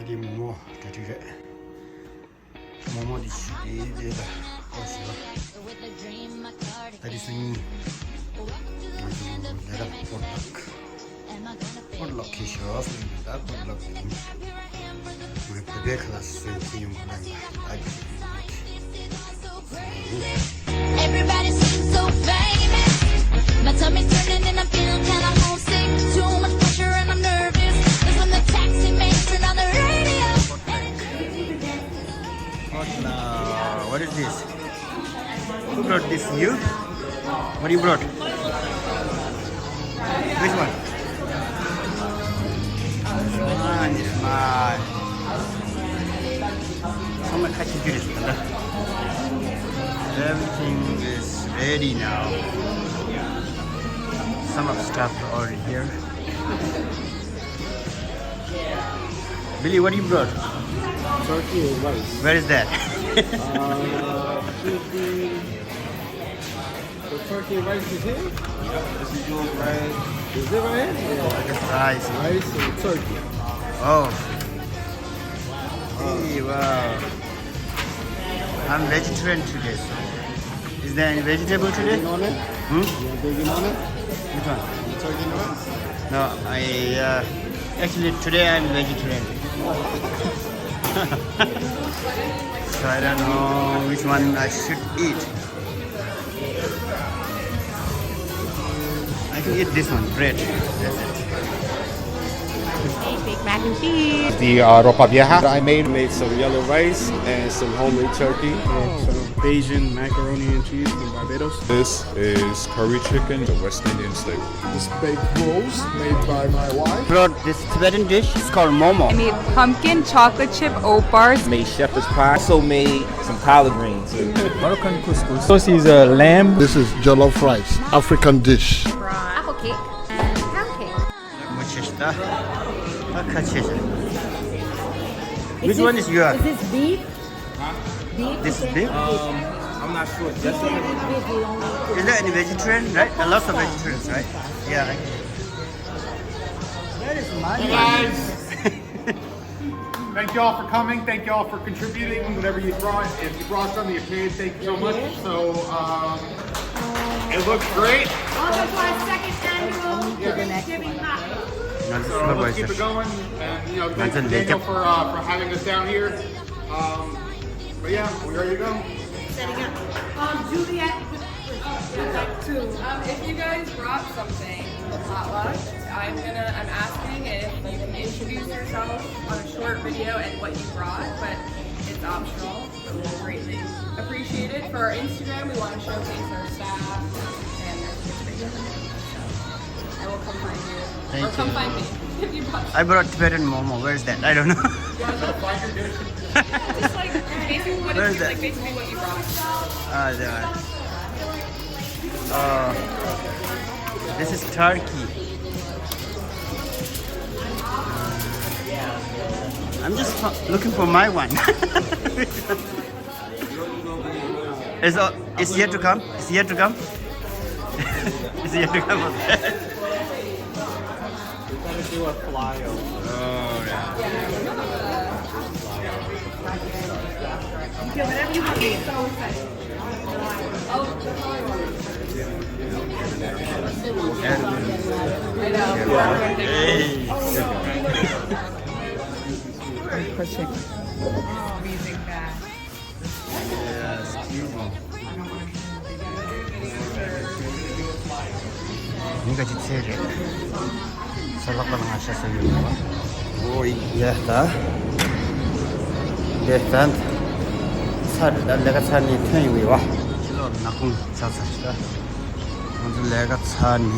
Hadi Momo tatile. Momo di da osio. Tadi sunyi. Ada podlok kisho da podlok. Gue pergi kelas sunyi mulai. Everybody seems so famous. My tummy's turning and I'm feeling kinda homesick. Too much pressure and I'm nervous. Cause when the taxi man turned on the radio. What is this? Who brought this? You? What you brought? Which one? This one. Someone catch this. Everything is ready now. Some of the stuff are already here. Billy, what you brought? Turkey and rice. Where is that? The turkey and rice is here? This is your rice. Is it right here? Yeah. Just rice. Rice and turkey. Oh. Hey, wow. I'm vegetarian today. So. Is there any vegetable today? Bacon on it? Hmm? You want bacon on it? Which one? The turkey and rice? No, actually today I'm vegetarian. So I don't know which one I should eat. I can eat this one, bread. That's it. Baked mac and cheese. The ropa vieja I made. Made some yellow rice and some homemade turkey. And some Bayesian macaroni and cheese from Barbados. This is curry chicken, the West Indian style. This baked rolls made by my wife. Brought this Tibetan dish. It's called momo. I made pumpkin chocolate chip oat bars. Made shepherd's pie. Also made some collard greens. Moroccan couscous. This is a lamb. This is jollof rice, African dish. Apple cake and pound cake. Which one is yours? Is this beef? This is beef? I'm not sure. Just Is there any vegetarian? Right? A lot of vegetarians, right? Yeah. Right. Where is my guys. Thank you all for coming. Thank you all for contributing. Whatever you brought, if you brought something, you paid. Thank you so much. So it looks great. Welcome to our second annual Thanksgiving potluck. So let's keep it going. And thank you Daniel for having us down here. But yeah, we ready to go. Setting up. Juliet. If you guys brought something for potluck, I'm asking if you can introduce yourself on a short video and what you brought, but it's optional. But we'll greatly appreciate it. For our Instagram, we want to showcase our staff and their video. So I will come find you. Thank or come you. find me if you brought. I brought Tibetan momo. Where is that? I don't know. Just like basically what Where is is that? like basically what you brought. There. This is turkey. I'm just looking for my one. It's yet to come. It's yet to come. It's yet to come. Do a flyover. Oh, yeah. Whatever you want to eat. So excited. Ini gaji cere. Salak lang siya sa iyo. Oy, ya ta. Destan. Sar 내가 산이 편이 와. 실로 나군 사사시다. 먼저 내가 산이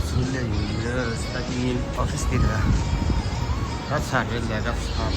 술래 유를 스타딩 오피스 디라. 다 차를 내가 사.